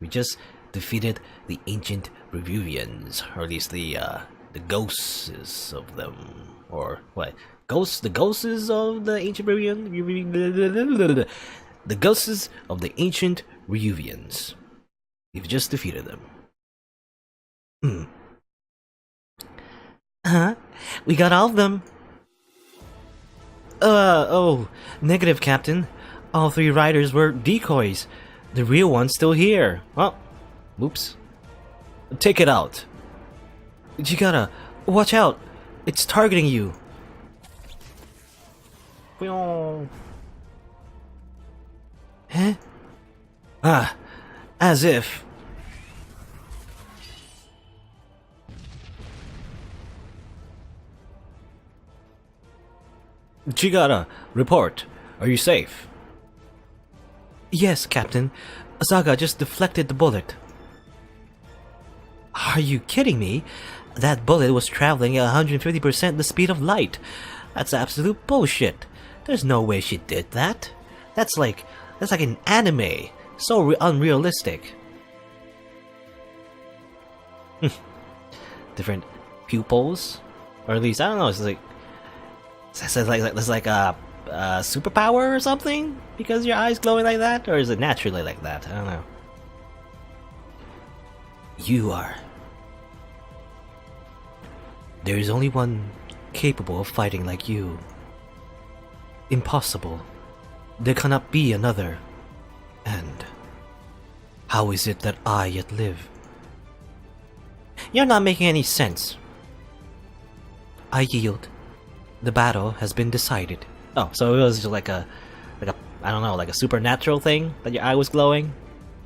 We just defeated the ancient Revuvians, or at least the ghosts of them, or what? Ghosts? The ghosts of the ancient Revuvians? The ghosts of the ancient Revuvians. We've just defeated them. We got all of them. Oh, negative, Captain. All 3 riders were decoys. The real one's still here. Well, whoops. Take it out. You gotta watch out. It's targeting you. Huh? Ah, as if. Chigata, report. Are you safe? Yes, Captain. Saga just deflected the bullet. Are you kidding me? That bullet was traveling at 150% the speed of light. That's absolute bullshit. There's no way she did that. That's like an anime. So unrealistic. Different pupils, or at least I don't know. It's like a superpower or something because your eyes glowing like that, or is it naturally like that? I don't know. You are. There is only one capable of fighting like you. Impossible. There cannot be another. And how is it that I yet live? You're not making any sense. I yield. The battle has been decided. Oh, so it was just like a I don't know, like a supernatural thing that your eye was glowing,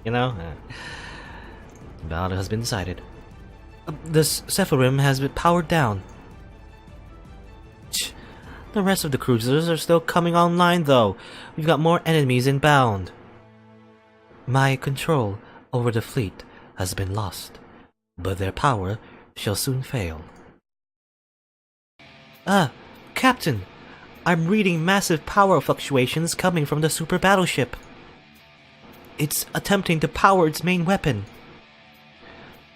you know? The battle has been decided. The Sephirim has been powered down. The rest of the cruisers are still coming online though. We've got more enemies inbound. My control over the fleet has been lost, but their power shall soon fail. Captain! I'm reading massive power fluctuations coming from the super battleship. It's attempting to power its main weapon.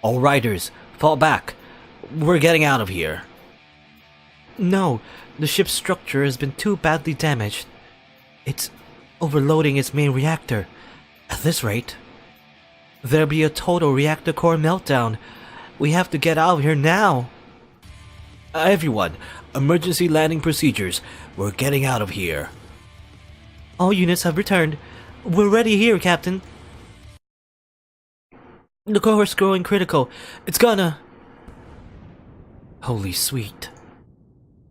All riders, fall back. We're getting out of here. No, the ship's structure has been too badly damaged. It's overloading its main reactor. At this rate, there'll be a total reactor core meltdown. We have to get out of here now. Everyone, emergency landing procedures. We're getting out of here. All units have returned. We're ready here, Captain. The core's growing critical. It's gonna... Holy sweet.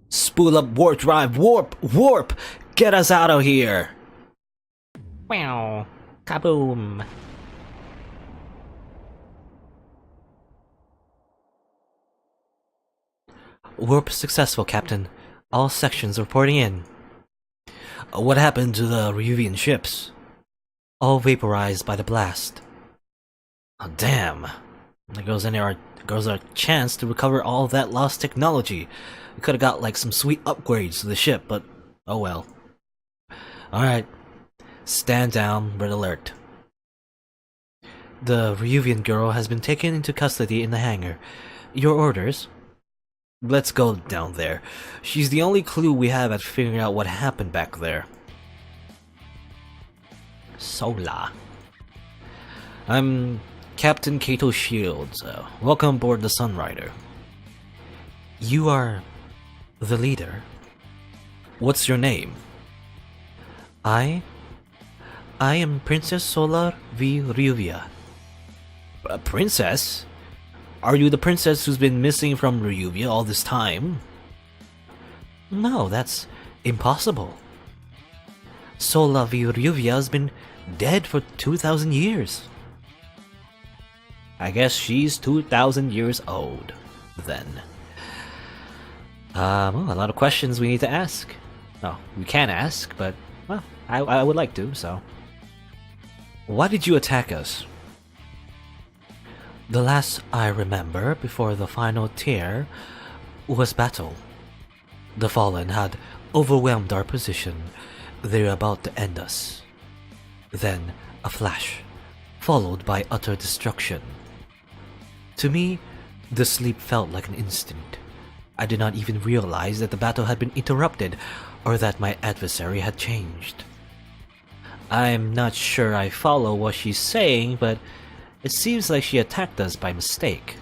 Spool up warp drive. Warp! Warp! Get us out of here! Wow. Kaboom. Warp successful, Captain. All sections reporting in. What happened to the Revuvian ships? All vaporized by the blast. Oh, damn. There goes our chance to recover all of that lost technology. We could have got like some sweet upgrades to the ship, but oh well. Alright. Stand down, red alert. The Revuvian girl has been taken into custody in the hangar. Your orders? Let's go down there. She's the only clue we have at figuring out what happened back there. Sola. I'm Captain Kato Shields. Welcome aboard the Sunrider. You are the leader. What's your name? I am Princess Solar V. Ryuvia. A princess? Are you the princess who's been missing from Ryuvia all this time? No, that's impossible. Sola V. Ryuvia has been dead for 2,000 years. I guess she's 2,000 years old, then. Well, a lot of questions we need to ask. No, we can ask, but, well, I would like to, so. Why did you attack us? The last I remember before the final tier was battle. The Fallen had overwhelmed our position. They were about to end us. Then a flash, followed by utter destruction. To me, the sleep felt like an instant. I did not even realize that the battle had been interrupted or that my adversary had changed. I'm not sure I follow what she's saying, but it seems like she attacked us by mistake.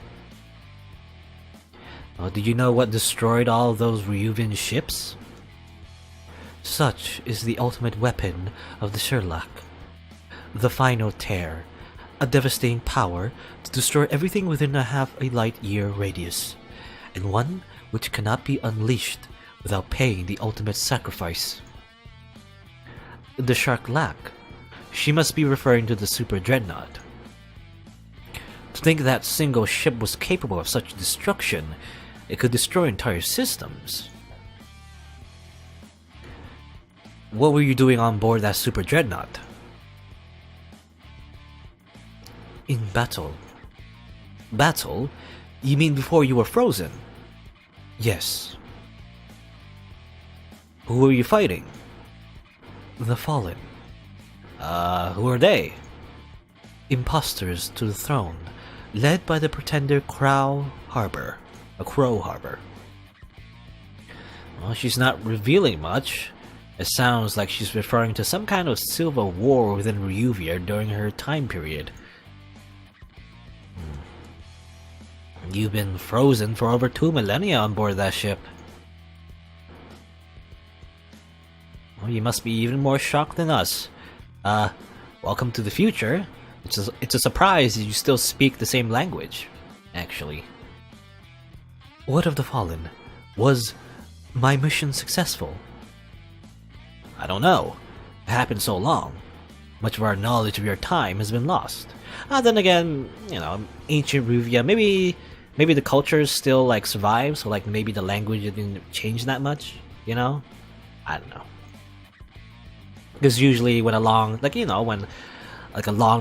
Do you know what destroyed all those Ryuvian ships? Such is the ultimate weapon of the Sherlock. The final tear, a devastating power to destroy everything within a half a light-year radius, and one which cannot be unleashed without paying the ultimate sacrifice. The Shark-Lack. She must be referring to the Super Dreadnought. To think that single ship was capable of such destruction, it could destroy entire systems. What were you doing on board that Super Dreadnought? In battle. Battle? You mean before you were frozen? Yes. Who were you fighting? The Fallen. Who are they? Imposters to the throne, led by the pretender Crow Harbor. Crow Harbor. Well, she's not revealing much. It sounds like she's referring to some kind of civil war within Ryuvia during her time period. You've been frozen for over 2 millennia on board that ship. Well, you must be even more shocked than us. Welcome to the future. It's a surprise that you still speak the same language, actually. What of the Fallen? Was my mission successful? I don't know. It happened so long. Much of our knowledge of your time has been lost. Then again, ancient Ryuvia, maybe the culture still survives, so maybe the language didn't change that much, I don't know. Because usually when a long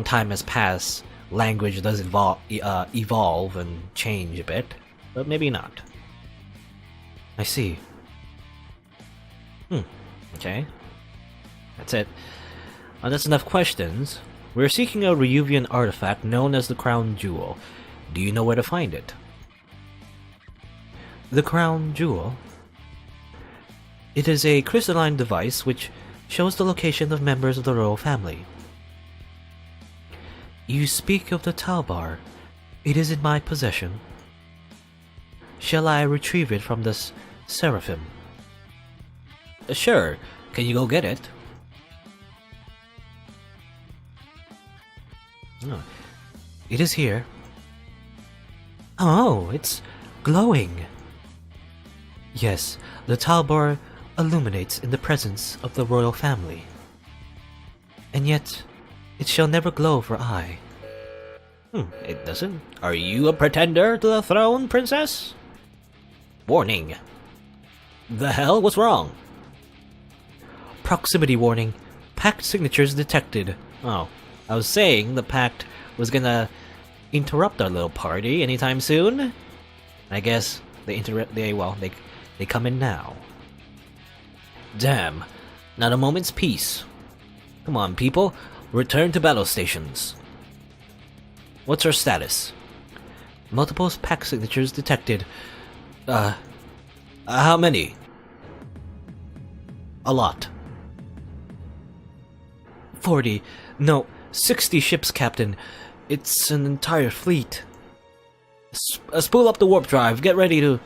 time has passed, language does evolve and change a bit, but maybe not. I see. Okay. That's it. That's enough questions. We're seeking a Ryuvian artifact known as the Crown Jewel. Do you know where to find it? The Crown Jewel? It is a crystalline device which shows the location of members of the royal family. You speak of the Talbar. It is in my possession. Shall I retrieve it from the Seraphim? Sure. Can you go get it? Oh, it is here. Oh, it's glowing. Yes, the Talbar illuminates in the presence of the royal family. And yet, it shall never glow for I. It doesn't. Are you a pretender to the throne, princess? Warning. The hell? What's wrong? Proximity warning. Pact signatures detected. Oh, I was saying the pact was gonna interrupt our little party anytime soon. I guess they come in now. Damn, not a moment's peace. Come on, people, return to battle stations. What's our status? Multiple pact signatures detected. How many? A lot. 40. No, 60 ships, Captain. It's an entire fleet. Spool up the warp drive. Get ready to...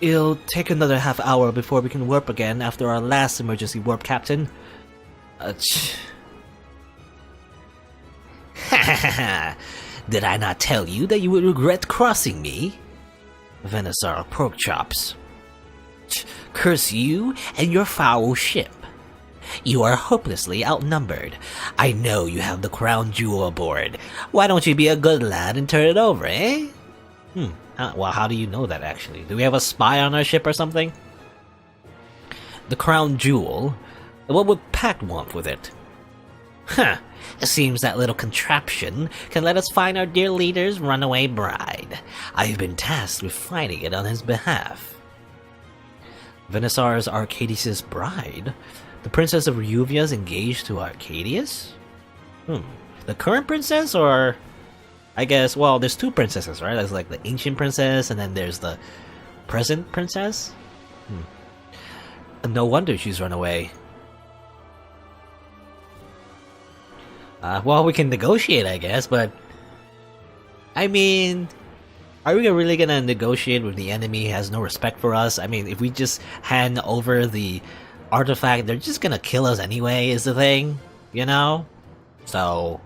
It'll take another half hour before we can warp again after our last emergency warp, Captain. Did I not tell you that you would regret crossing me? Venusaur pork chops. Curse you and your foul ship. You are hopelessly outnumbered. I know you have the crown jewel aboard. Why don't you be a good lad and turn it over, eh? Well, how do you know that, actually? Do we have a spy on our ship or something? The crown jewel? What would Pact want with it? It seems that little contraption can let us find our dear leader's runaway bride. I've been tasked with finding it on his behalf. Venusaur's Arcadius' bride? The Princess of Ryuvia is engaged to Arcadius? The current princess, or I guess, well, there's two princesses, right? There's like the ancient princess, and then there's the present princess. No wonder she's run away. Well, we can negotiate, I guess, but I mean, are we really gonna negotiate with the enemy who has no respect for us? I mean, if we just hand over the artifact, they're just gonna kill us anyway, is the thing, you know? So,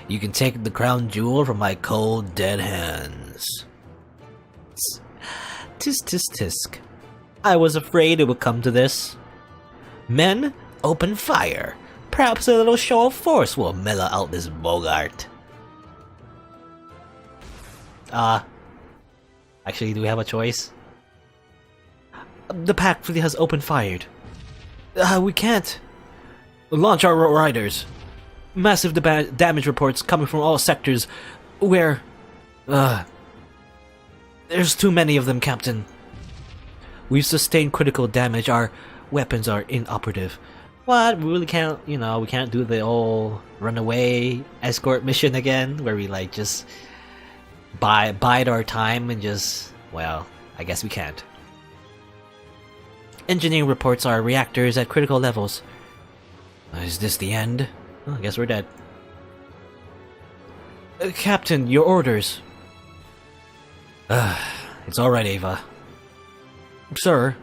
you can take the crown jewel from my cold, dead hands. Tisk tisk tisk. I was afraid it would come to this. Men, open fire. Perhaps a little show of force will mellow out this Bogart. Actually, do we have a choice? The pack fleet has opened fired. We can't. Launch our riders. Massive damage reports coming from all sectors. Where? There's too many of them, Captain. We've sustained critical damage. Our weapons are inoperative. What? We really can't, you know, we can't do the old runaway escort mission again, where we like just bide our time and just, well, I guess we can't. Engineering reports our reactors at critical levels. Is this the end? Oh, I guess we're dead. Captain, your orders. It's alright, Ava. Sir.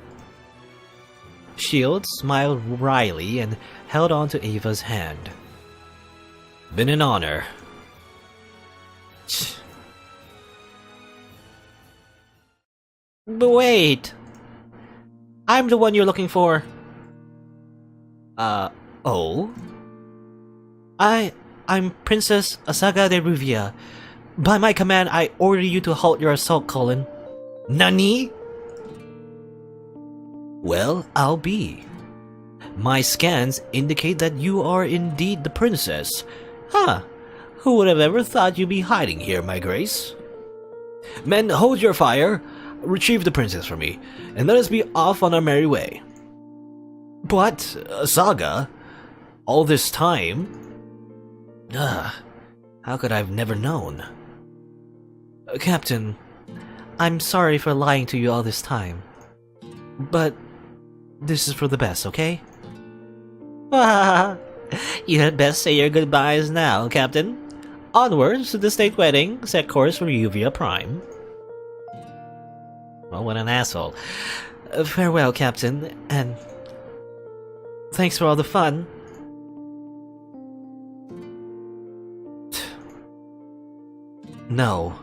Shield smiled wryly and held on to Ava's hand. Been an honor. But wait! I'm the one you're looking for. Oh? I'm Princess Asaga de Ruvia. By my command, I order you to halt your assault, Colin. Nani? Well, I'll be. My scans indicate that you are indeed the princess. Huh. Who would have ever thought you'd be hiding here, my grace? Men, hold your fire. Retrieve the princess for me, and let us be off on our merry way. But, Saga, all this time? How could I have never known? Captain, I'm sorry for lying to you all this time. But this is for the best, okay? You had best say your goodbyes now, Captain. Onwards to the state wedding, set course for Uvia Prime. Well, what an asshole. Farewell, Captain, and thanks for all the fun. No,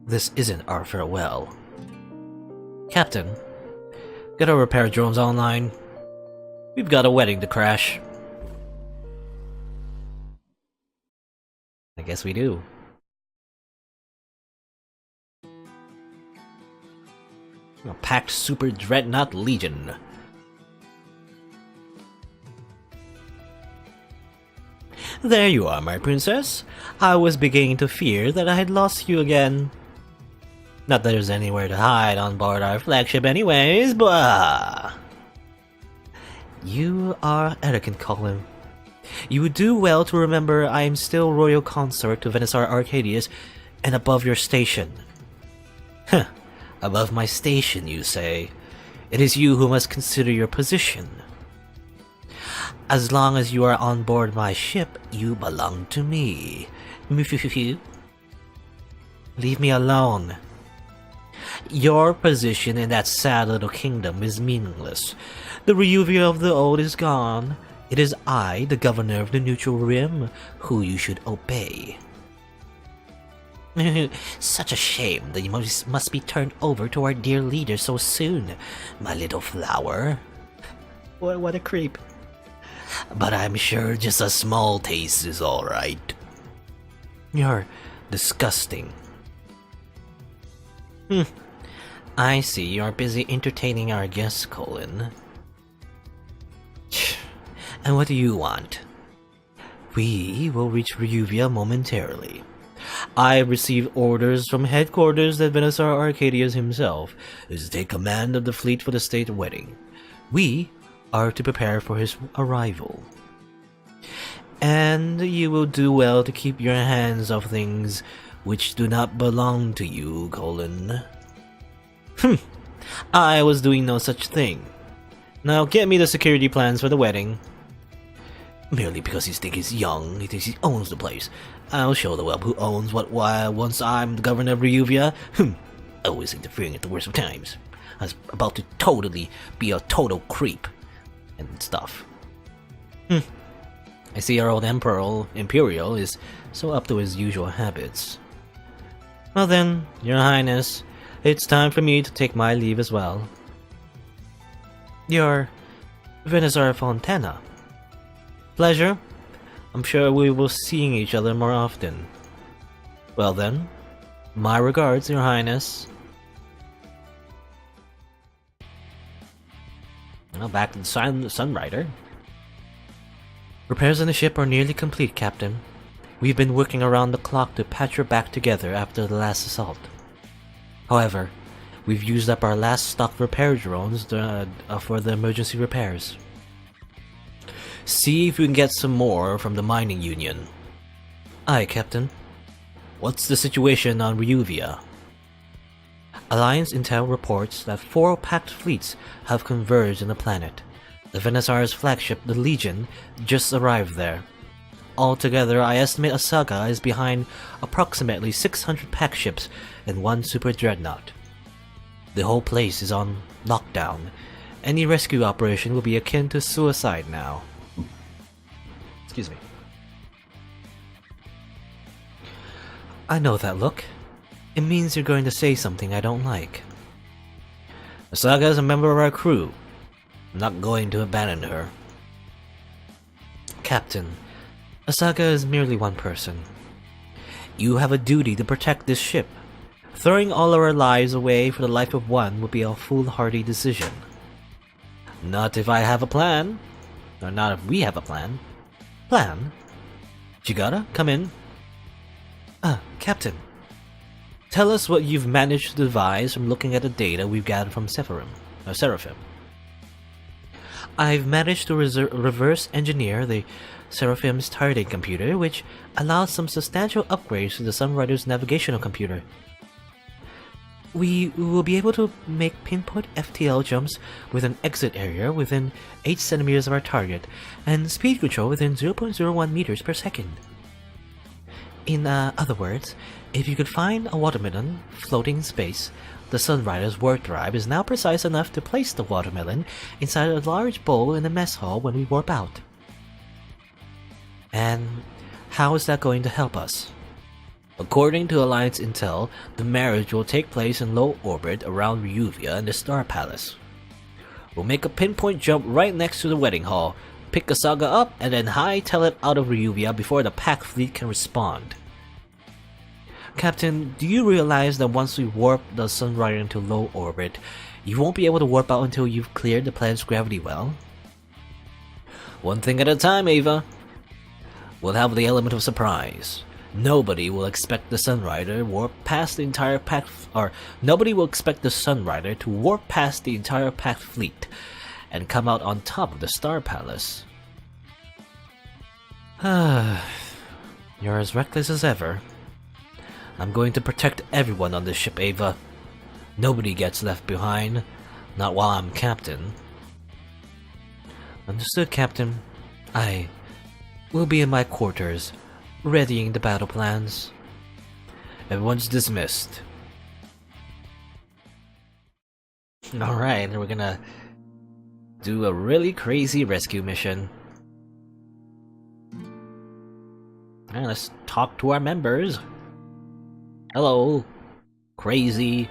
this isn't our farewell. Captain, get our repair drones online. We've got a wedding to crash. I guess we do. A packed Super Dreadnought Legion. There you are, my princess. I was beginning to fear that I had lost you again. Not that there's anywhere to hide on board our flagship anyways, but... You are arrogant, Colin. You would do well to remember I am still royal consort to Venusaur Arcadius and above your station. Huh. Above my station, you say? It is you who must consider your position. As long as you are on board my ship, you belong to me. Leave me alone. Your position in that sad little kingdom is meaningless. The Ryuvia of the old is gone. It is I, the governor of the neutral rim, who you should obey. Such a shame that you must be turned over to our dear leader so soon, my little flower. What a creep. But I'm sure just a small taste is alright. You're disgusting. I see you're busy entertaining our guests, Colin. And what do you want? We will reach Ryuvia momentarily. I received orders from headquarters that Venusaur Arcadius himself is to take command of the fleet for the state wedding. We are to prepare for his arrival. And you will do well to keep your hands off things which do not belong to you, Colin. I was doing no such thing. Now get me the security plans for the wedding. Merely because you think he's young, he thinks he owns the place. I'll show the whelp who owns what once I'm the governor of Ryuvia. Always interfering at the worst of times. I was about to totally be a total creep. And stuff. I see our old Imperial is so up to his usual habits. Well then, Your Highness, it's time for me to take my leave as well. Your Venusaur Fontana. Pleasure. I'm sure we will seeing each other more often. Well then, my regards, Your Highness. Now back to the Sunrider. Repairs on the ship are nearly complete, Captain. We've been working around the clock to patch her back together after the last assault. However, we've used up our last stock repair drones for the emergency repairs. See if you can get some more from the mining union. Aye, Captain. What's the situation on Ryuvia? Alliance intel reports that 4 packed fleets have converged on the planet. The Venusaur's flagship, the Legion, just arrived there. Altogether, I estimate Asaga is behind approximately 600 pack ships and 1 super dreadnought. The whole place is on lockdown. Any rescue operation will be akin to suicide now. Excuse me. I know that look. It means you're going to say something I don't like. Asaga is a member of our crew. I'm not going to abandon her. Captain, Asaga is merely one person. You have a duty to protect this ship. Throwing all our lives away for the life of one would be a foolhardy decision. Not if I have a plan. Or not if we have a plan. Plan? Chigata, come in. Captain. Tell us what you've managed to devise from looking at the data we've gathered from Seraphim. I've managed to reverse engineer the Seraphim's targeting computer, which allows some substantial upgrades to the Sunrider's navigational computer. We will be able to make pinpoint FTL jumps with an exit area within 8 centimeters of our target, and speed control within 0.01 meters per second. In other words, if you could find a watermelon floating in space, the Sunrider's warp drive is now precise enough to place the watermelon inside a large bowl in the mess hall when we warp out. And how is that going to help us? According to Alliance intel, the marriage will take place in low orbit around Ryuvia and the Star Palace. We'll make a pinpoint jump right next to the wedding hall, pick Asaga up, and then hightail it out of Ryuvia before the pack fleet can respond. Captain, do you realize that once we warp the Sunrider into low orbit, you won't be able to warp out until you've cleared the planet's gravity well? One thing at a time, Ava. We'll have the element of surprise. Nobody will expect the Sunrider warp past the entire pack, or nobody will expect the Sunrider to warp past the entire packed fleet and come out on top of the Star Palace. You're as reckless as ever. I'm going to protect everyone on this ship, Ava. Nobody gets left behind, not while I'm captain. Understood, Captain. I will be in my quarters, readying the battle plans. Everyone's dismissed. Alright, we're gonna do a really crazy rescue mission. Alright, let's talk to our members. Hello, crazy,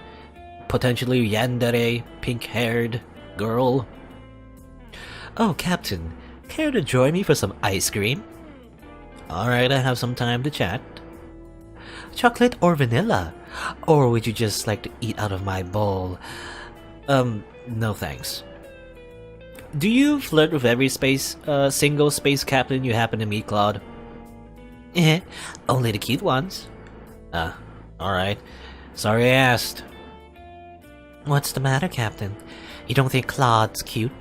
potentially yandere, pink-haired girl. Oh, Captain, care to join me for some ice cream? Alright, I have some time to chat. Chocolate or vanilla? Or would you just like to eat out of my bowl? No thanks. Do you flirt with every single space captain you happen to meet, Claude? Only the cute ones. Alright. Sorry I asked. What's the matter, Captain? You don't think Claude's cute?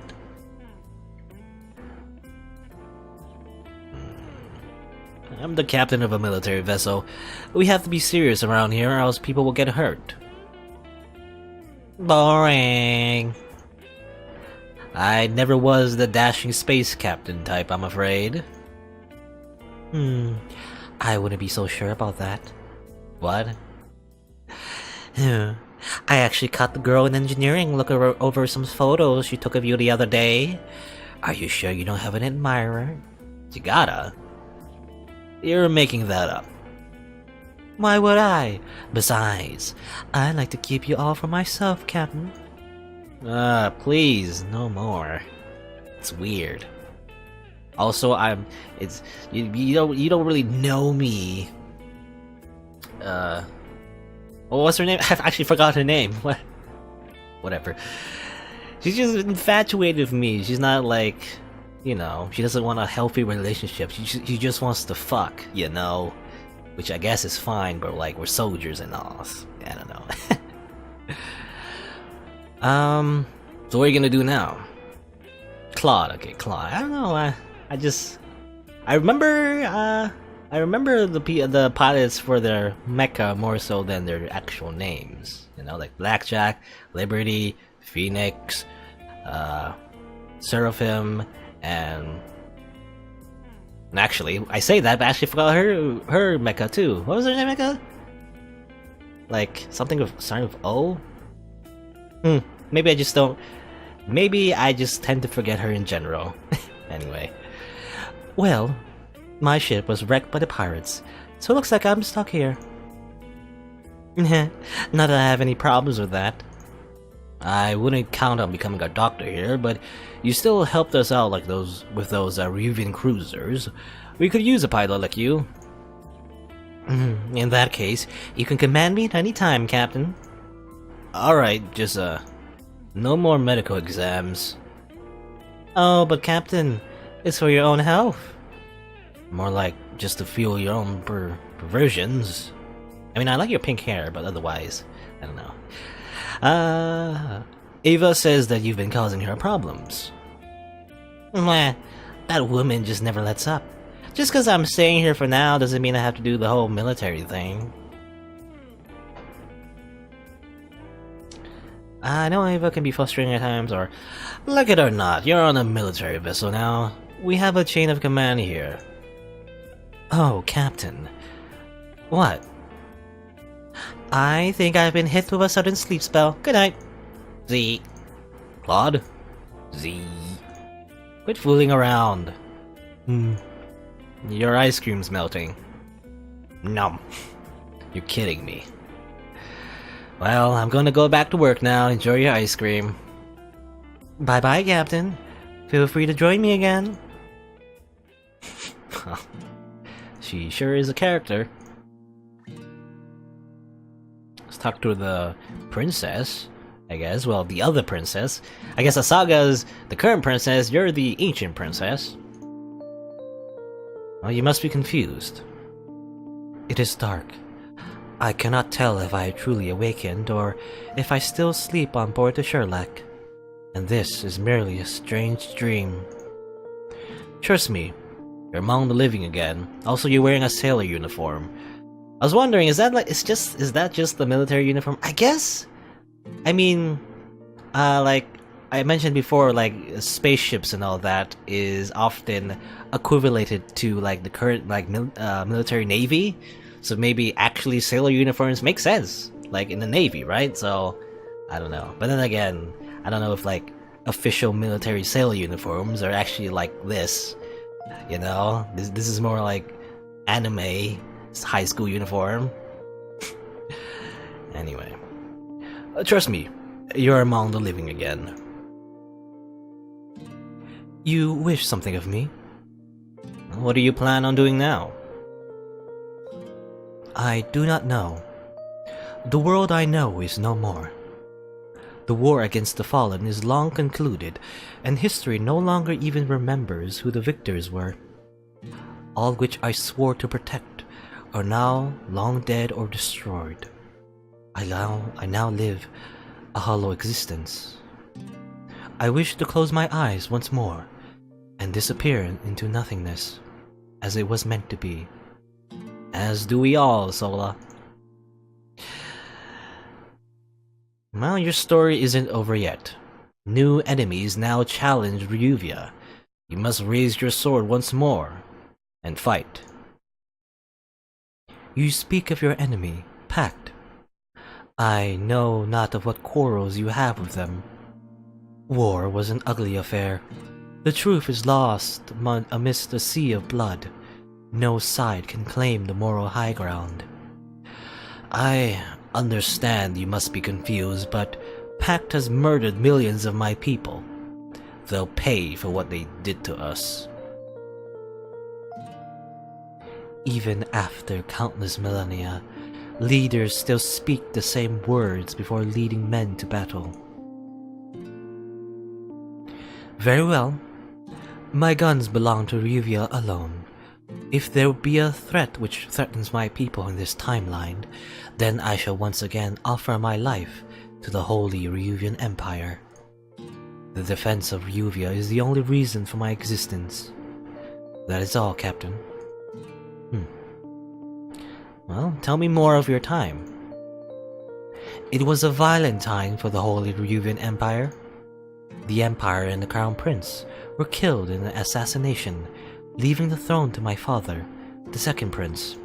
I'm the captain of a military vessel. We have to be serious around here or else people will get hurt. Boring. I never was the dashing space captain type, I'm afraid. I wouldn't be so sure about that. What? I actually caught the girl in engineering look over some photos she took of you the other day. Are you sure you don't have an admirer? You gotta. You're making that up. Why would I? Besides, I like to keep you all for myself, Captain. Please, no more. It's weird. Also, you don't really know me. What's her name? I've actually forgot her name. What? Whatever. She's just infatuated with me. She's not like, you know, she doesn't want a healthy relationship. She just wants to fuck, you know? Which I guess is fine, but like, we're soldiers and all. I don't know. So what are you gonna do now? Claude, okay, Claude. I don't know, I remember the pilots for their mecha more so than their actual names. You know, like Blackjack, Liberty, Phoenix, Seraphim, and actually, I say that, but I actually forgot her mecha too. What was her name mecha? Like something starting with O? Maybe I just don't. Maybe I just tend to forget her in general. Anyway. Well, my ship was wrecked by the pirates, so it looks like I'm stuck here. Not that I have any problems with that. I wouldn't count on becoming a doctor here, but you still helped us out like those Revian cruisers. We could use a pilot like you. In that case, you can command me at any time, Captain. Alright, just no more medical exams. Oh, but Captain, it's for your own health. More like just to fuel your own perversions. I mean, I like your pink hair, but otherwise, I don't know. Ava says that you've been causing her problems. Meh, that woman just never lets up. Just because I'm staying here for now doesn't mean I have to do the whole military thing. I know Ava can be frustrating at times, or like it or not, you're on a military vessel now. We have a chain of command here. Oh, Captain. What? I think I've been hit with a sudden sleep spell. Good night. Z. Claude? Z. Quit fooling around. Your ice cream's melting. Nom. You're kidding me. Well, I'm gonna go back to work now. Enjoy your ice cream. Bye-bye, Captain. Feel free to join me again. She sure is a character. Let's talk to the princess, I guess. Well, the other princess. I guess Asaga's the current princess, you're the ancient princess. Well, you must be confused. It is dark. I cannot tell if I truly awakened or if I still sleep on board the Sherlock. And this is merely a strange dream. Trust me, you're among the living again. Also, you're wearing a sailor uniform. I was wondering, is that just the military uniform? I guess? I mean, like I mentioned before, like spaceships and all that is often equivalated to like the current like military navy. So maybe actually sailor uniforms make sense, like in the Navy, right? So, I don't know. But then again, I don't know if like official military sailor uniforms are actually like this, you know? This is more like anime high school uniform. Anyway. Trust me, you're among the living again. You wish something of me? What do you plan on doing now? I do not know. The world I know is no more. The war against the fallen is long concluded, and history no longer even remembers who the victors were. All which I swore to protect are now long dead or destroyed. I now live a hollow existence. I wish to close my eyes once more, and disappear into nothingness, as it was meant to be. As do we all, Sola. Well, your story isn't over yet. New enemies now challenge Ryuvia. You must raise your sword once more and fight. You speak of your enemy, Pact. I know not of what quarrels you have with them. War was an ugly affair. The truth is lost amidst a sea of blood. No side can claim the moral high ground. I understand you must be confused, but Pact has murdered millions of my people. They'll pay for what they did to us. Even after countless millennia, leaders still speak the same words before leading men to battle. Very well. My guns belong to Ryuvia alone. If there be a threat which threatens my people in this timeline, then I shall once again offer my life to the Holy Ryuvian Empire. The defense of Ryuvia is the only reason for my existence. That is all, Captain. Well, tell me more of your time. It was a violent time for the Holy Ryuvian Empire. The Empire and the Crown Prince were killed in an assassination, leaving the throne to my father, the second prince.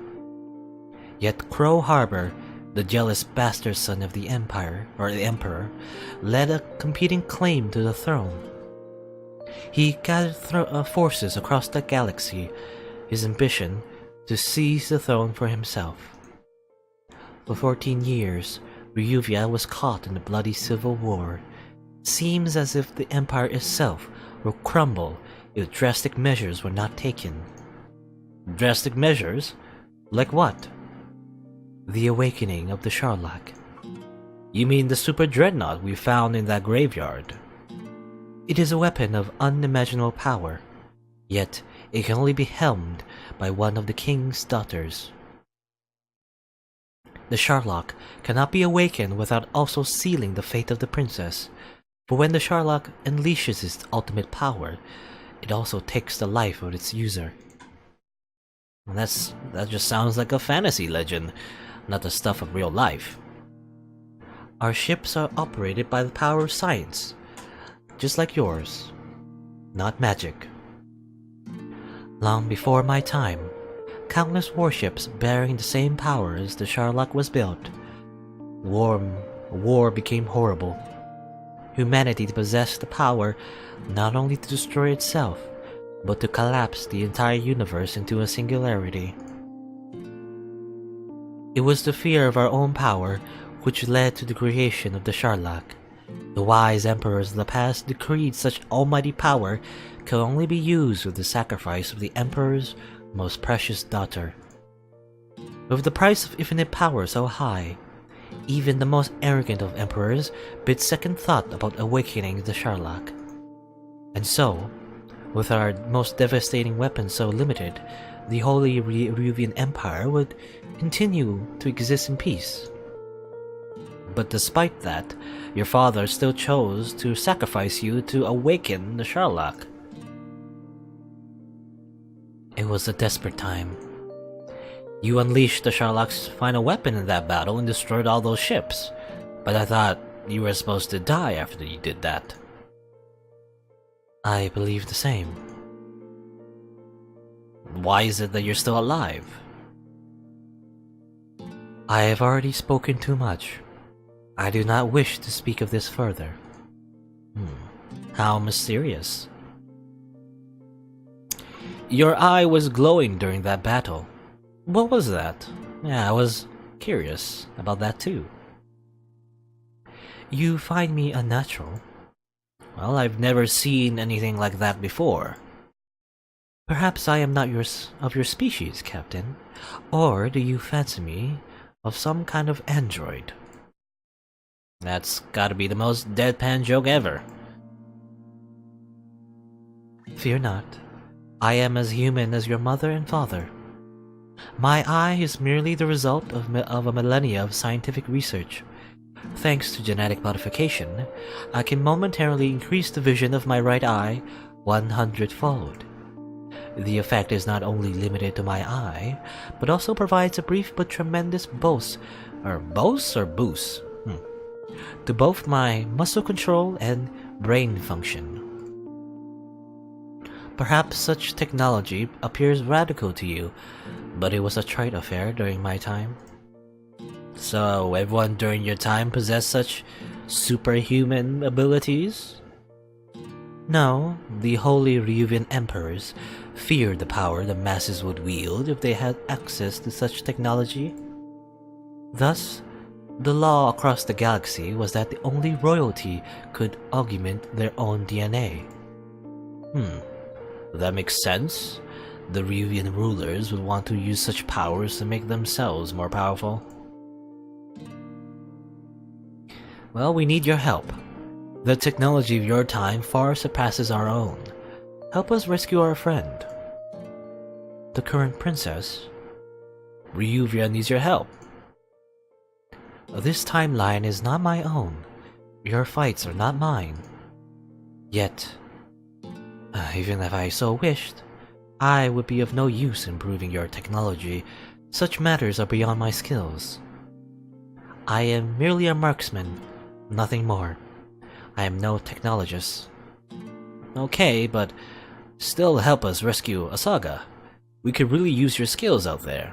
Yet Crow Harbor, the jealous bastard son of the Empire, or the Emperor, led a competing claim to the throne. He gathered forces across the galaxy, his ambition to seize the throne for himself. For 14 years, Ryuvia was caught in the bloody civil war. Seems as if the Empire itself will crumble if drastic measures were not taken. Drastic measures? Like what? The awakening of the Sharlak. You mean the super dreadnought we found in that graveyard? It is a weapon of unimaginable power, yet it can only be helmed by one of the king's daughters. The Sharlak cannot be awakened without also sealing the fate of the princess, for when the Sharlak unleashes its ultimate power, it also takes the life of its user. That just sounds like a fantasy legend, not the stuff of real life. Our ships are operated by the power of science, just like yours, not magic. Long before my time, countless warships bearing the same power as the Sharlak was built. War became horrible. Humanity possessed the power not only to destroy itself, but to collapse the entire universe into a singularity. It was the fear of our own power which led to the creation of the Sharlak. The wise emperors of the past decreed such almighty power could only be used with the sacrifice of the emperor's most precious daughter. With the price of infinite power so high, even the most arrogant of emperors bid second thought about awakening the Sharlak. And so, with our most devastating weapons so limited, the Holy Ryuvian Empire would continue to exist in peace. But despite that, your father still chose to sacrifice you to awaken the Sharlak. It was a desperate time. You unleashed the Sharlak's final weapon in that battle and destroyed all those ships, but I thought you were supposed to die after you did that. I believe the same. Why is it that you're still alive? I have already spoken too much. I do not wish to speak of this further. How mysterious. Your eye was glowing during that battle. What was that? Yeah, I was curious about that too. You find me unnatural? Well, I've never seen anything like that before. Perhaps I am not of your species, Captain. Or do you fancy me of some kind of android? That's gotta be the most deadpan joke ever. Fear not. I am as human as your mother and father. My eye is merely the result of a millennia of scientific research. Thanks to genetic modification, I can momentarily increase the vision of my right eye 100-fold. The effect is not only limited to my eye, but also provides a brief but tremendous boost, to both my muscle control and brain function. Perhaps such technology appears radical to you, but it was a trite affair during my time. So everyone during your time possessed such superhuman abilities? No, the holy Ryuvian emperors feared the power the masses would wield if they had access to such technology. Thus, the law across the galaxy was that the only royalty could augment their own DNA. That makes sense. The Ryuvian rulers would want to use such powers to make themselves more powerful. Well, we need your help. The technology of your time far surpasses our own. Help us rescue our friend. The current princess? Ryuvia needs your help. This timeline is not my own. Your fights are not mine. Yet, even if I so wished, I would be of no use in improving your technology. Such matters are beyond my skills. I am merely a marksman, nothing more. I am no technologist. Okay, but still help us rescue Asaga. We could really use your skills out there.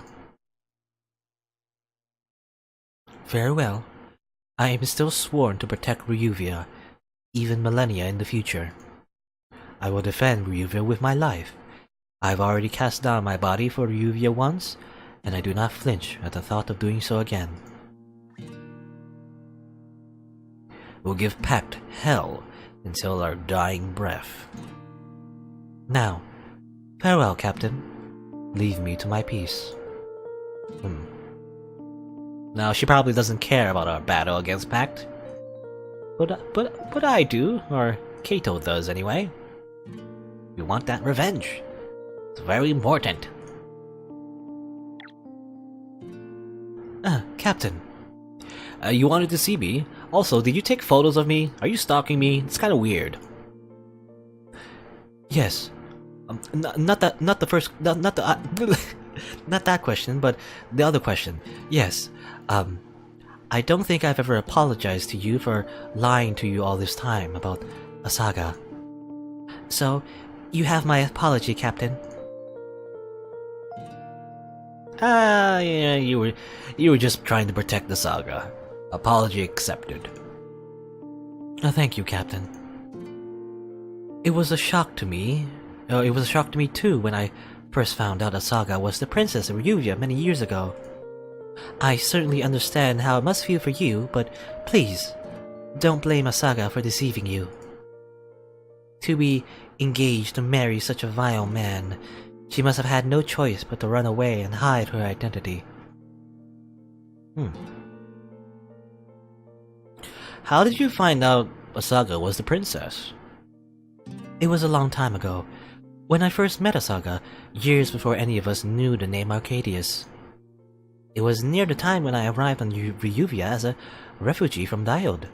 Very well. I am still sworn to protect Ryuvia, even millennia in the future. I will defend Ryuvia with my life. I have already cast down my body for Ryuvia once, and I do not flinch at the thought of doing so again. We'll give Pact hell until our dying breath. Now, farewell, Captain. Leave me to my peace. Now, she probably doesn't care about our battle against Pact. But I do, or Kato does anyway. We want that revenge. It's very important. Captain. You wanted to see me. Also, did you take photos of me? Are you stalking me? It's kind of weird. Yes. Not the first, not that question, but the other question. Yes. I don't think I've ever apologized to you for lying to you all this time about Asaga. So, you have my apology, Captain. Yeah, you were just trying to protect the saga. Apology accepted. Thank you, Captain. It was a shock to me. It was a shock to me too when I first found out Asaga was the princess of Ryuvia many years ago. I certainly understand how it must feel for you, but please, don't blame Asaga for deceiving you. To be engaged to marry such a vile man, she must have had no choice but to run away and hide her identity. How did you find out Asaga was the princess? It was a long time ago, when I first met Asaga, years before any of us knew the name Arcadius. It was near the time when I arrived on Ryuvia as a refugee from Diode.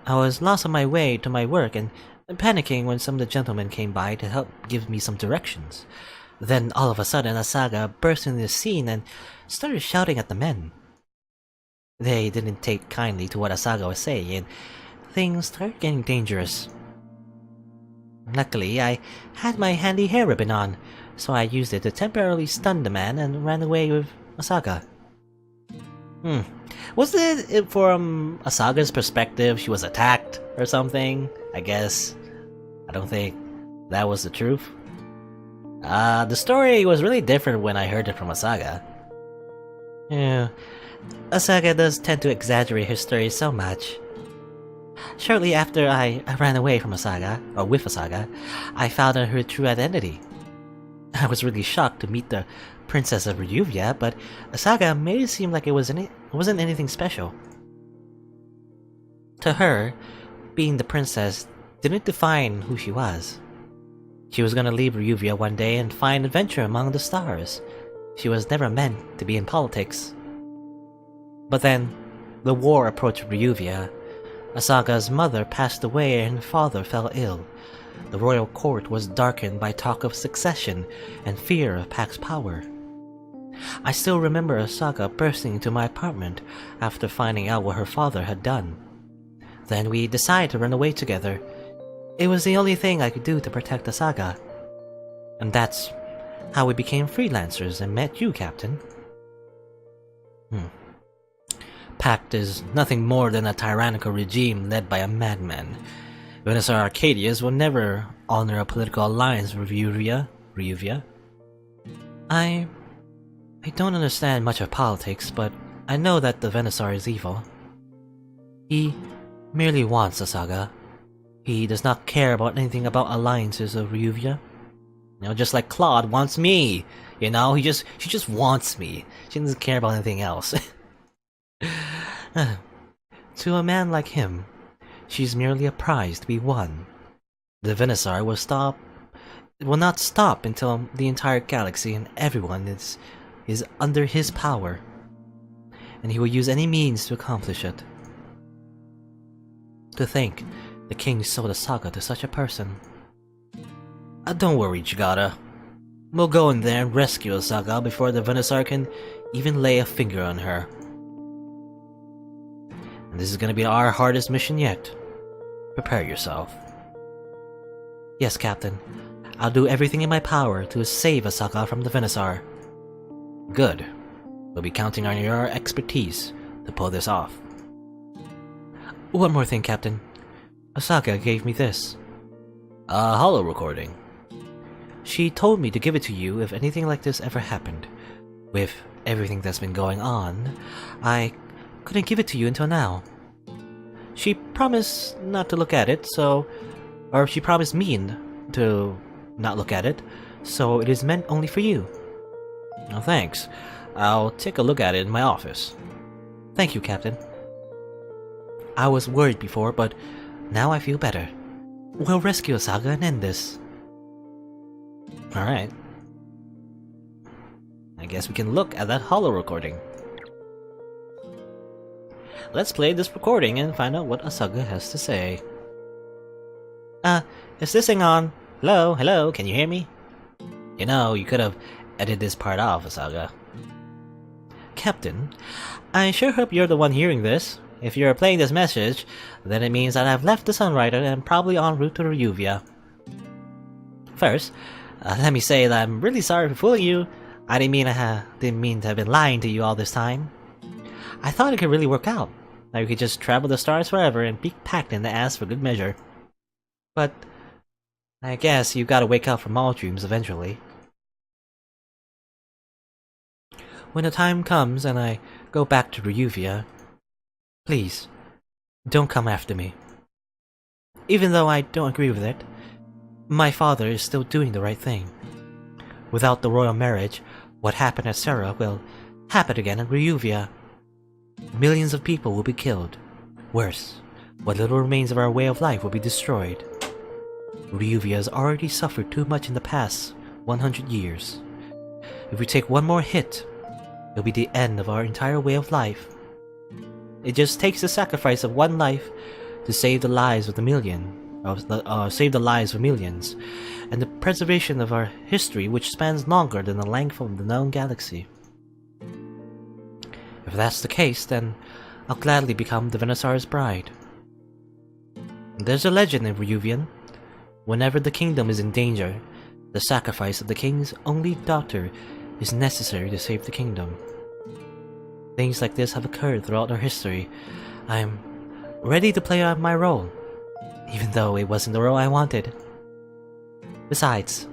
I was lost on my way to my work and panicking when some of the gentlemen came by to help give me some directions. Then all of a sudden Asaga burst into the scene and started shouting at the men. They didn't take kindly to what Asaga was saying, and things started getting dangerous. Luckily, I had my handy hair ribbon on, so I used it to temporarily stun the man and ran away with Asaga. Was it from Asaga's perspective she was attacked or something? I guess. I don't think that was the truth. The story was really different when I heard it from Asaga. Yeah, Asaga does tend to exaggerate her stories so much. Shortly after I ran away from Asaga, or with Asaga, I found out her true identity. I was really shocked to meet the Princess of Ryuvia, but Asaga made it seem like it wasn't anything special. To her, being the princess didn't define who she was. She was gonna leave Ryuvia one day and find adventure among the stars. She was never meant to be in politics. But then, the war approached Ryuvia. Asaga's mother passed away and father fell ill. The royal court was darkened by talk of succession and fear of Pax's power. I still remember Asaga bursting into my apartment after finding out what her father had done. Then we decided to run away together. It was the only thing I could do to protect Asaga. And that's how we became freelancers and met you, Captain. Pact is nothing more than a tyrannical regime led by a madman. Venusaur Arcadius will never honor a political alliance with Ryuvia. I don't understand much of politics, but I know that the Venusaur is evil. He merely wants Asaga. He does not care about anything about alliances of Ryuvia. Just like Claude wants me. She just wants me. She doesn't care about anything else. To a man like him, she's merely a prize to be won. The Venusaur will not stop until the entire galaxy and everyone is under his power, and he will use any means to accomplish it. To think the king sold Asaga to such a person. Don't worry, Chigata. We'll go in there and rescue Asaga before the Venusaur can even lay a finger on her. And this is gonna be our hardest mission yet. Prepare yourself. Yes, Captain. I'll do everything in my power to save Asaga from the Venusaur. Good. We'll be counting on your expertise to pull this off. One more thing, Captain. Asaga gave me this. A holo recording. She told me to give it to you if anything like this ever happened. With everything that's been going on, I couldn't give it to you until now. She promised not to look at it, or she promised me to not look at it, so it is meant only for you. Oh, thanks. I'll take a look at it in my office. Thank you, Captain. I was worried before, but now I feel better. We'll rescue Asaga and end this. Alright. I guess we can look at that holo recording. Let's play this recording and find out what Asaga has to say. Is this thing on? Hello, can you hear me? You could have edited this part off, Asaga. Captain, I sure hope you're the one hearing this. If you're playing this message, then it means that I've left the Sunrider and I'm probably en route to Ryuvia. First, let me say that I'm really sorry for fooling you. I didn't mean to have been lying to you all this time. I thought it could really work out. That we could just travel the stars forever and be packed in the ass for good measure. But I guess you gotta wake up from all dreams eventually. When the time comes and I go back to Ryuvia, please, don't come after me. Even though I don't agree with it, my father is still doing the right thing. Without the royal marriage, what happened at Serra will happen again at Ryuvia. Millions of people will be killed. Worse, what little remains of our way of life will be destroyed. Ryuvia has already suffered too much in the past 100 years. If we take one more hit, it'll be the end of our entire way of life. It just takes the sacrifice of one life to save the lives of millions, and the preservation of our history, which spans longer than the length of the known galaxy. If that's the case, then I'll gladly become the Venusaur's bride. There's a legend in Ryuvian. Whenever the kingdom is in danger, the sacrifice of the king's only daughter is necessary to save the kingdom. Things like this have occurred throughout our history. I'm ready to play out my role, even though it wasn't the role I wanted. Besides,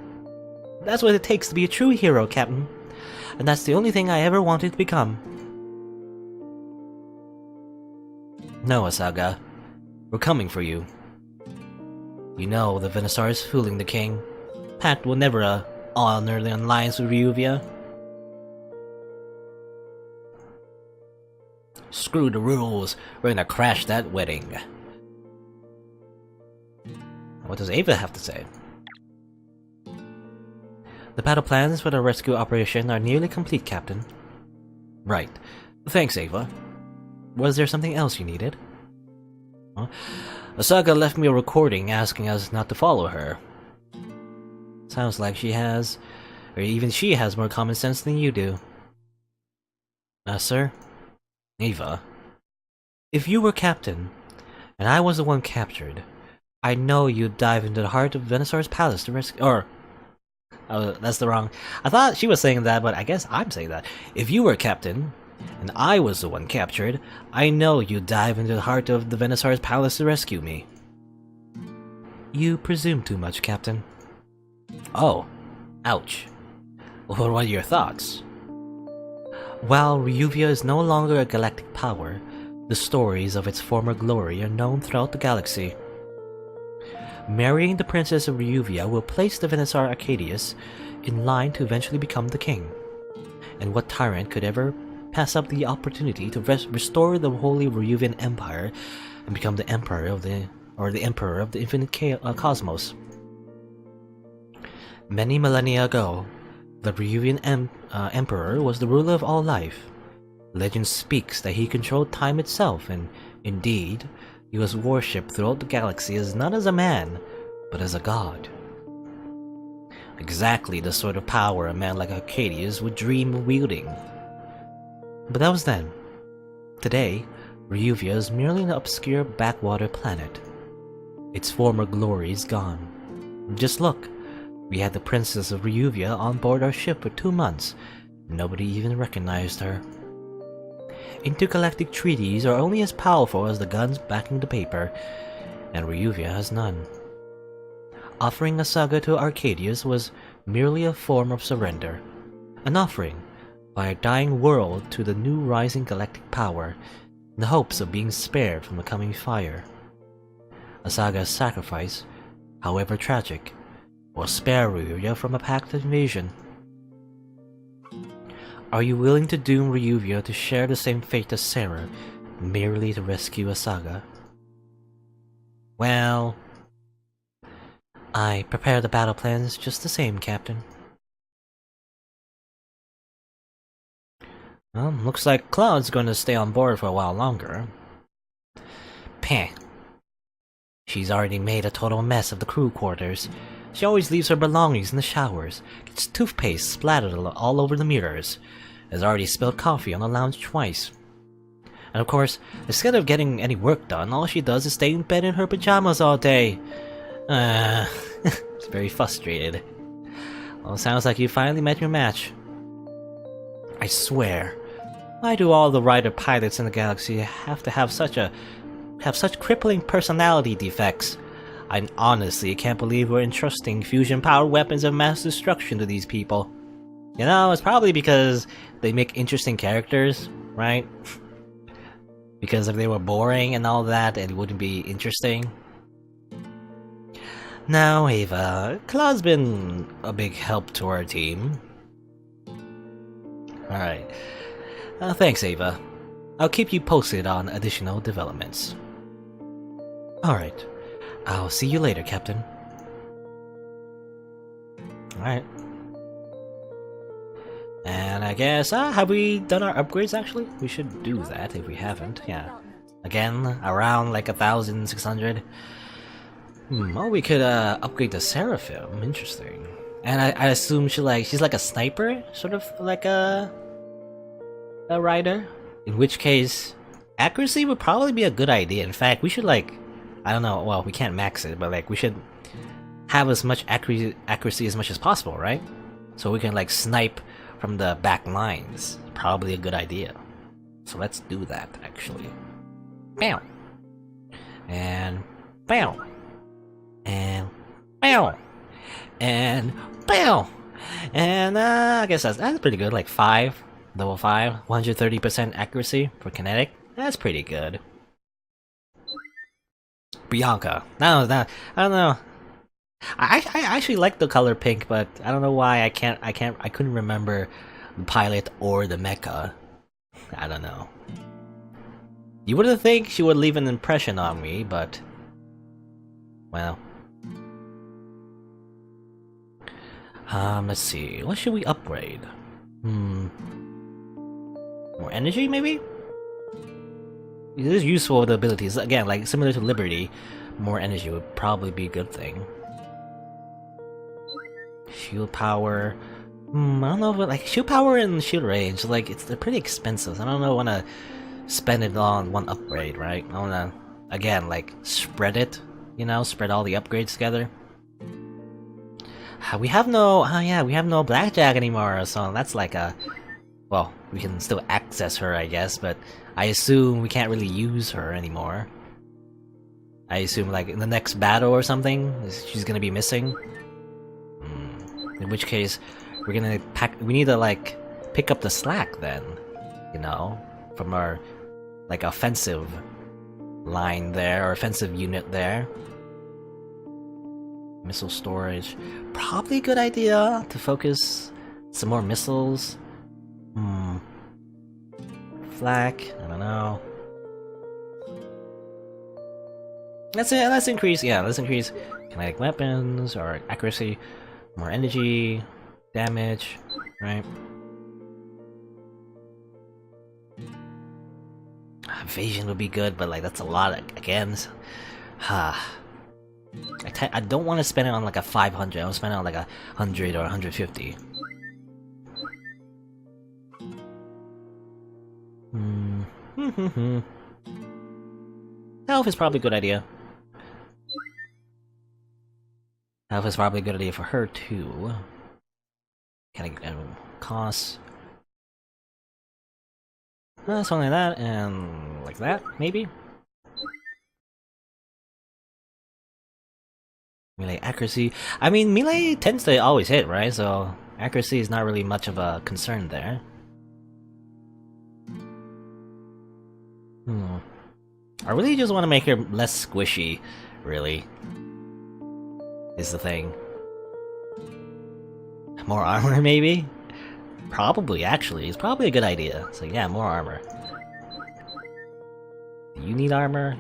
that's what it takes to be a true hero, Captain, and that's the only thing I ever wanted to become. No, Asaga. We're coming for you. You know the Venusaur is fooling the king. Pact will never honor the alliance with Ryuvia. Screw the rules. We're gonna crash that wedding. What does Ava have to say? The battle plans for the rescue operation are nearly complete, Captain. Right. Thanks, Ava. Was there something else you needed? Huh? Asaga left me a recording asking us not to follow her. Sounds like she has, or even she has more common sense than you do. Sir? Eva. If you were captain, and I was the one captured, I know you'd dive into the heart of Venusaur's palace to rescue— oh, that's the wrong— I thought she was saying that, but I guess I'm saying that. If you were captain, and I was the one captured, I know you'd dive into the heart of the Venusaur's palace to rescue me. You presume too much, Captain. Oh. Ouch. What are your thoughts? While Ryuvia is no longer a galactic power, the stories of its former glory are known throughout the galaxy. Marrying the Princess of Ryuvia will place the Venusaur Arcadius in line to eventually become the king. And what tyrant could ever pass up the opportunity to restore the Holy Ryuvian Empire and become the Emperor of the Emperor of the Infinite Cosmos? Many millennia ago, the Ryuvian Emperor was the ruler of all life. Legend speaks that he controlled time itself, and indeed, he was worshipped throughout the galaxy as not as a man, but as a god. Exactly the sort of power a man like Arcadius would dream of wielding. But that was then. Today, Ryuvia is merely an obscure backwater planet. Its former glory is gone. Just look, we had the Princess of Ryuvia on board our ship for 2 months. Nobody even recognized her. Intergalactic treaties are only as powerful as the guns backing the paper, and Ryuvia has none. Offering a saga to Arcadius was merely a form of surrender, an offering by a dying world to the new rising galactic power, in the hopes of being spared from the coming fire. Asaga's sacrifice, however tragic, will spare Ryuvia from a packed invasion. Are you willing to doom Ryuvia to share the same fate as Sarah, merely to rescue Asaga? Well, I prepare the battle plans just the same, Captain. Well, looks like Cloud's going to stay on board for a while longer. Peh. She's already made a total mess of the crew quarters. She always leaves her belongings in the showers, gets toothpaste splattered all over the mirrors, has already spilled coffee on the lounge twice. And of course, instead of getting any work done, all she does is stay in bed in her pajamas all day. It's very frustrated. Well, sounds like you finally met your match. I swear, why do all the Rider pilots in the galaxy have to have such crippling personality defects? I honestly can't believe we're entrusting fusion-powered weapons of mass destruction to these people. You know, it's probably because they make interesting characters, right? Because if they were boring and all that, it wouldn't be interesting. Now, Ava, Cloud's been a big help to our team. Alright. Thanks, Ava. I'll keep you posted on additional developments. Alright. I'll see you later, Captain. Alright. And I guess, have we done our upgrades actually? We should do that if we haven't, yeah. Again, around like 1,600. Oh, we could upgrade the Seraphim, interesting. And I assume she's like a sniper, sort of like a rider? In which case, accuracy would probably be a good idea. In fact, we should like, I don't know, well, we can't max it, but like we should have as much accuracy as much as possible, right? So we can like snipe from the back lines. Probably a good idea. So let's do that, actually. Bam! And bam! And bam! And bam! And I guess that's pretty good, like 5. Level 5, 130% accuracy for kinetic. That's pretty good. Bianca. No, I don't know. I actually like the color pink, but I don't know why I couldn't remember the pilot or the mecha. I don't know. You wouldn't think she would leave an impression on me, but well. Let's see. What should we upgrade? More energy, maybe? It is useful with the abilities. Again, like similar to Liberty, more energy would probably be a good thing. Shield power. I don't know, but like shield power and shield range, like they're pretty expensive. I don't know, want to spend it on one upgrade, right? I want to again like spread it, you know, spread all the upgrades together. We have no, we have no blackjack anymore, so that's like a, well, we can still access her, I guess, but I assume we can't really use her anymore. I assume like in the next battle or something, she's gonna be missing. In which case, we need to like pick up the slack then, you know, from our like offensive line there, or offensive unit there. Missile storage, probably a good idea to focus some more missiles. Flak, I don't know. Let's increase kinetic weapons or accuracy, more energy, damage, right? Evasion would be good, but like that's a lot again. I don't want to spend it on like a 500. I want to spend it on like 100 or 150. Health is probably a good idea. Health is probably a good idea for her too. Can I cost? Something like that, and like that, maybe? Melee accuracy. I mean, melee tends to always hit, right? So accuracy is not really much of a concern there. I really just want to make her less squishy, really. Is the thing. More armor, maybe? Probably, actually. It's probably a good idea. So yeah, more armor. Do you need armor?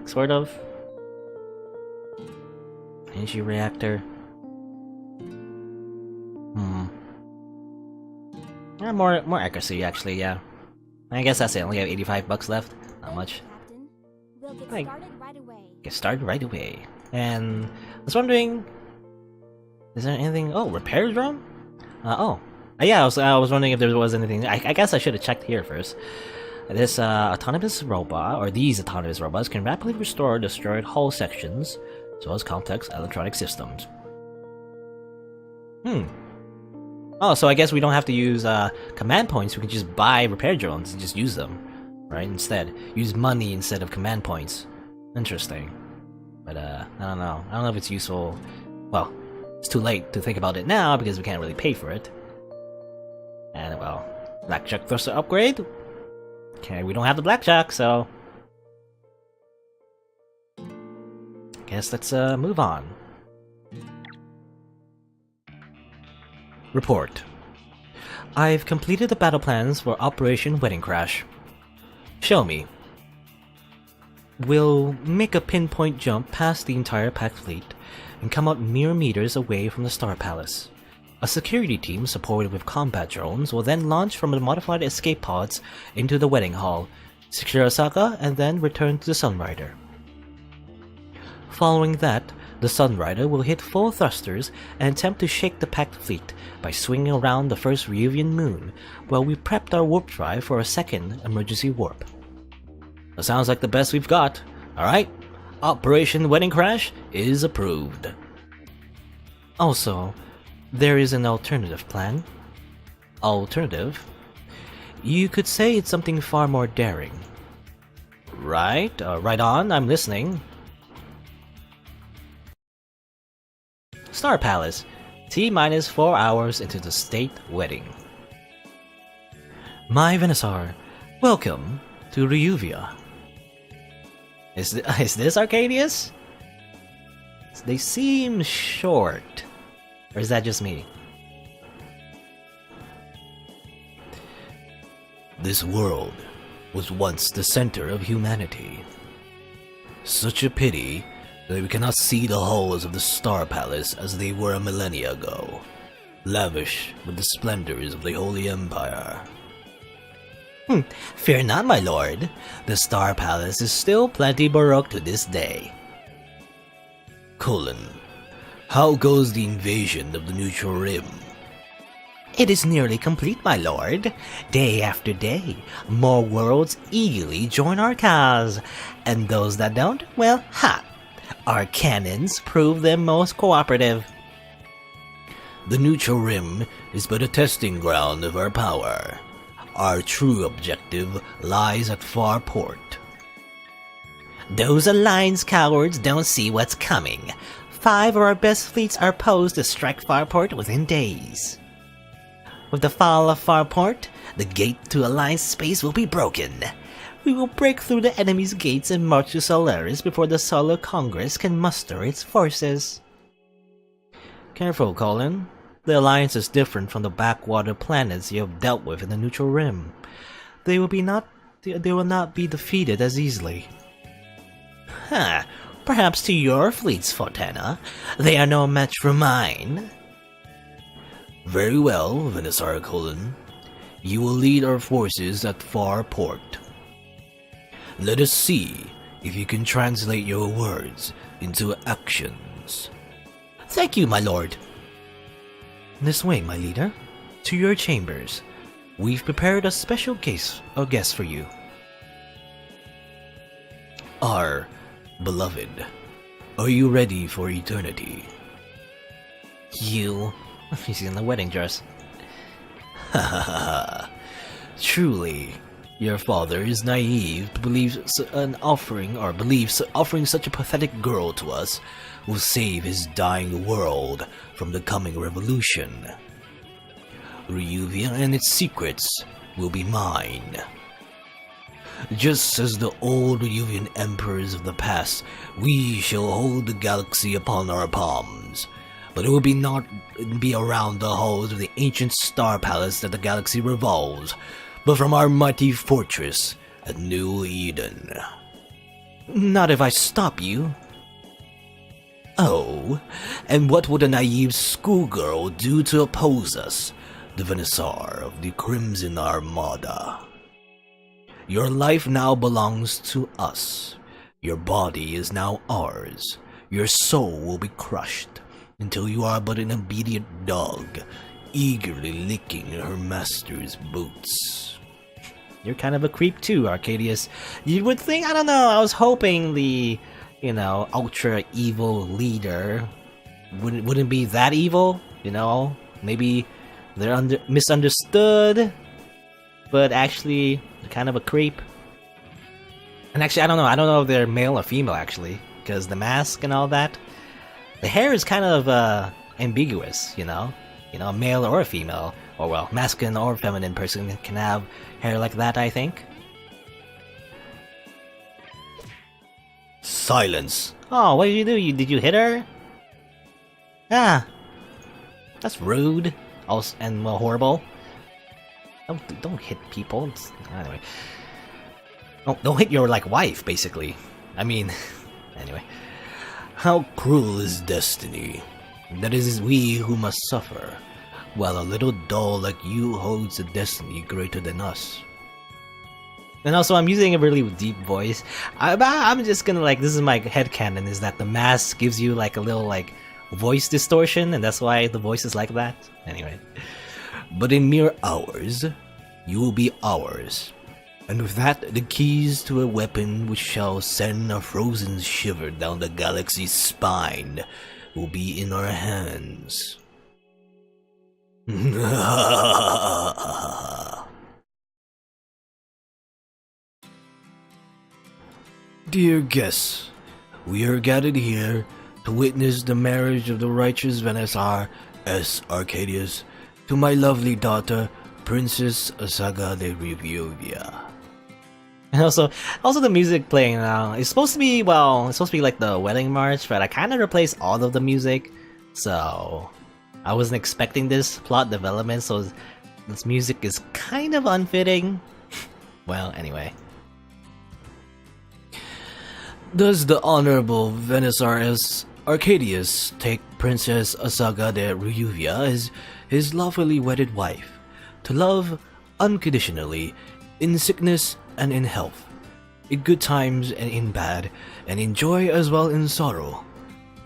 Sort of. Energy reactor. More accuracy, actually, yeah. I guess that's it. I only have 85 bucks left. Not much. We'll get started right away. Get started right away. And I was wondering, is there anything? Oh, repair drone? Yeah. I was wondering if there was anything. I guess I should have checked here first. This autonomous robot, or these autonomous robots, can rapidly restore destroyed hull sections, as well as complex electronic systems. Oh, so I guess we don't have to use command points. We can just buy repair drones and just use them, right? Instead, use money instead of command points. Interesting. But I don't know. I don't know if it's useful. Well, it's too late to think about it now because we can't really pay for it. And well, blackjack thruster upgrade. Okay, we don't have the blackjack, so guess let's move on. Report. I've completed the battle plans for Operation Wedding Crash. Show me. We'll make a pinpoint jump past the entire packed fleet and come out mere meters away from the Star Palace. A security team supported with combat drones will then launch from the modified escape pods into the wedding hall, secure Osaka, and then return to the Sunrider. Following that, the Sunrider will hit full thrusters and attempt to shake the packed fleet by swinging around the first Ryuvian moon while we prepped our warp drive for a second emergency warp. That sounds like the best we've got. Alright, Operation Wedding Crash is approved. Also, there is an alternative plan. Alternative? You could say it's something far more daring. Right, right on, I'm listening. Star Palace, T-minus 4 hours into the state wedding. My Venusaur, welcome to Ryuvia. Is this Arcadius? They seem short. Or is that just me? This world was once the center of humanity. Such a pity that we cannot see the halls of the Star Palace as they were a millennia ago, lavish with the splendors of the Holy Empire. Fear not, my lord. The Star Palace is still plenty baroque to this day. Colon, how goes the invasion of the neutral rim? It is nearly complete, my lord. Day after day, more worlds eagerly join our cause. And those that don't, well, our cannons prove them most cooperative. The neutral rim is but a testing ground of our power. Our true objective lies at Farport. Those Alliance cowards don't see what's coming. 5 of our best fleets are posed to strike Farport within days. With the fall of Farport, the gate to Alliance space will be broken. We will break through the enemy's gates and march to Solaris before the Solar Congress can muster its forces. Careful, Colin. The Alliance is different from the backwater planets you have dealt with in the Neutral Rim. They will not be defeated as easily. Perhaps to your fleets, Fortana. They are no match for mine. Very well, Venusaur Colon. You will lead our forces at Farport. Let us see if you can translate your words into actions. Thank you, my lord. This way, my leader. To your chambers. We've prepared a special guest for you. Our beloved, are you ready for eternity? You... He's in the wedding dress. Ha ha ha. Truly, your father is naive to believe offering such a pathetic girl to us will save his dying world from the coming revolution. Ryuvia and its secrets will be mine. Just as the old Ryuvian emperors of the past, we shall hold the galaxy upon our palms. But it will not be around the halls of the ancient star palace that the galaxy revolves, but from our mighty fortress at New Eden. Not if I stop you. Oh, and what would a naive schoolgirl do to oppose us, the Venusaur of the Crimson Armada? Your life now belongs to us. Your body is now ours. Your soul will be crushed until you are but an obedient dog, eagerly licking her master's boots. You're kind of a creep too, Arcadius. You would think, I don't know, I was hoping the, ultra evil leader wouldn't be that evil, Maybe they're misunderstood, but actually, they're kind of a creep. And actually, I don't know if they're male or female, actually, because the mask and all that. The hair is kind of ambiguous, a male or a female, or well, masculine or feminine person can have hair like that, I think. Silence! Oh, what did you do? Did you hit her? Ah, that's rude, also, and horrible. Don't hit people. Anyway, don't hit your wife, basically. I mean, anyway. How cruel is destiny, that it is we who must suffer, while a little doll like you holds a destiny greater than us. And also, I'm using a really deep voice. I'm just gonna this is my headcanon, is that the mask gives you a little voice distortion, and that's why the voice is like that. Anyway. But in mere hours, you will be ours. And with that, the keys to a weapon which shall send a frozen shiver down the galaxy's spine will be in our hands. Dear guests, we are gathered here to witness the marriage of the righteous Venusaur S. Arcadius to my lovely daughter, Princess Asaga de Ryuvia. And also the music playing now is supposed to be, like the wedding march, but I kind of replaced all of the music, so I wasn't expecting this plot development, so this music is kind of unfitting. Well, anyway. Does the Honorable Venusaur S. Arcadius take Princess Asaga de Ryuvia as his lawfully wedded wife, to love unconditionally in sickness and in health, in good times and in bad, and in joy as well in sorrow,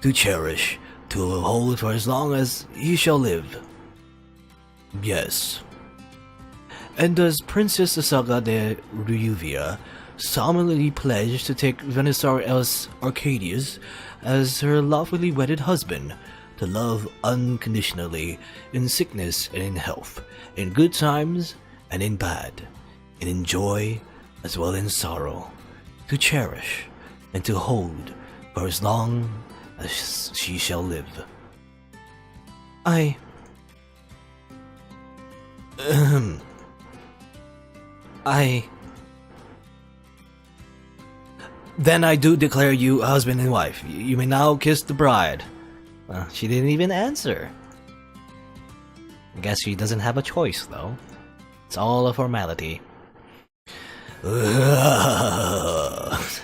to cherish, to hold for as long as ye shall live. Yes. And does Princess Saga de Ryuvia solemnly pledge to take Venusaur else Arcadius as her lawfully wedded husband, to love unconditionally in sickness and in health, in good times and in bad, and in joy as well in sorrow, to cherish and to hold for as long as she shall live? Then I do declare you husband and wife. You may now kiss the bride. Well, she didn't even answer. I guess she doesn't have a choice, though. It's all a formality.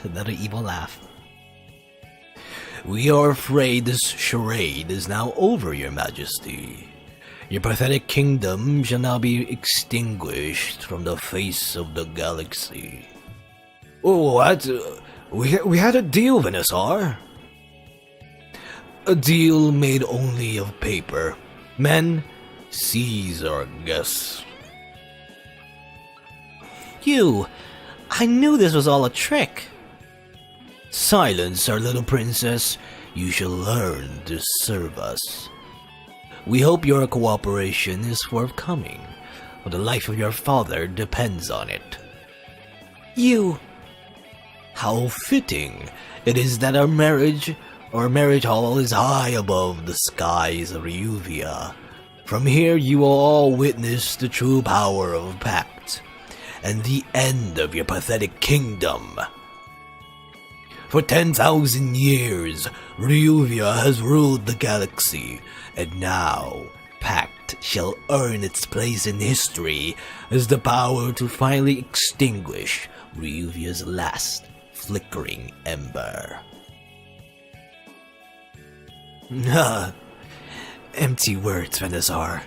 Another evil laugh. We are afraid this charade is now over, your majesty. Your pathetic kingdom shall now be extinguished from the face of the galaxy. Oh, what? We had a deal, Venusaur. A deal made only of paper. Men, seize our guests. I knew this was all a trick. Silence, our little princess. You shall learn to serve us. We hope your cooperation is forthcoming, for the life of your father depends on it. How fitting it is that our marriage hall is high above the skies of Ryuvia. From here you will all witness the true power of Pact, and the end of your pathetic kingdom. For 10,000 years, Ryuvia has ruled the galaxy, and now Pact shall earn its place in history as the power to finally extinguish Ryuvia's last flickering ember. Empty words, Venusaur.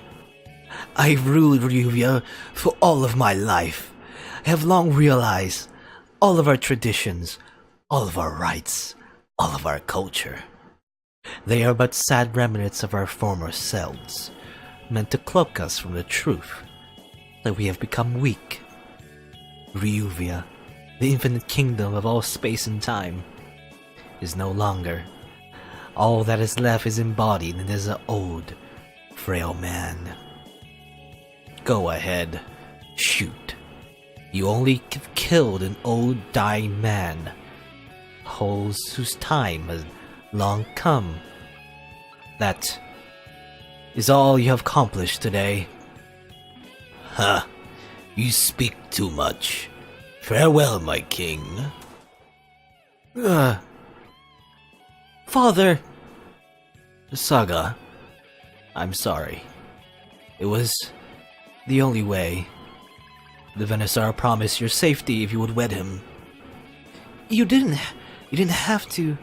I've ruled Ryuvia for all of my life. I have long realized all of our traditions, all of our rights, all of our culture. They are but sad remnants of our former selves, meant to cloak us from the truth that we have become weak. Ryuvia, the infinite kingdom of all space and time, is no longer. All that is left is embodied in this old, frail man. Go ahead, shoot. You only have killed an old, dying man, whose time has long come. That is all you have accomplished today. You speak too much. Farewell, my king. Father! Saga, I'm sorry. It was the only way. The Venusaur promised your safety if you would wed him. You didn't have to.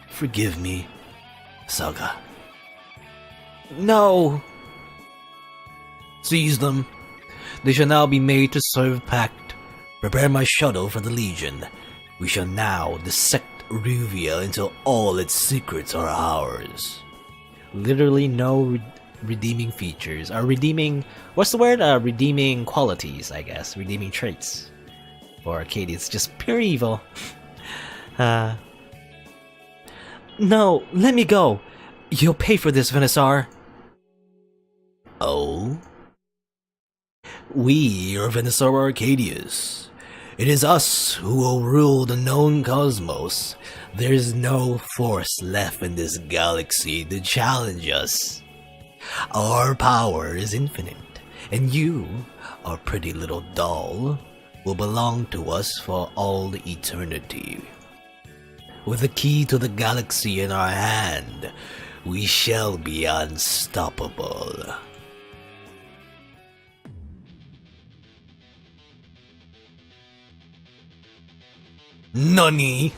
Forgive me, Saga. No! Seize them. They shall now be made to serve Pact. Prepare my shuttle for the Legion. We shall now dissect Ryuvia until all its secrets are ours. Literally no redeeming features. Or redeeming... What's the word? Redeeming qualities, I guess. Redeeming traits. For Arcadius, just pure evil. No, let me go. You'll pay for this, Venusaur. Oh? We are Venusaur Arcadius. It is us who will rule the known cosmos. There is no force left in this galaxy to challenge us. Our power is infinite, and you, our pretty little doll, will belong to us for all eternity. With the key to the galaxy in our hand, we shall be unstoppable. Nani?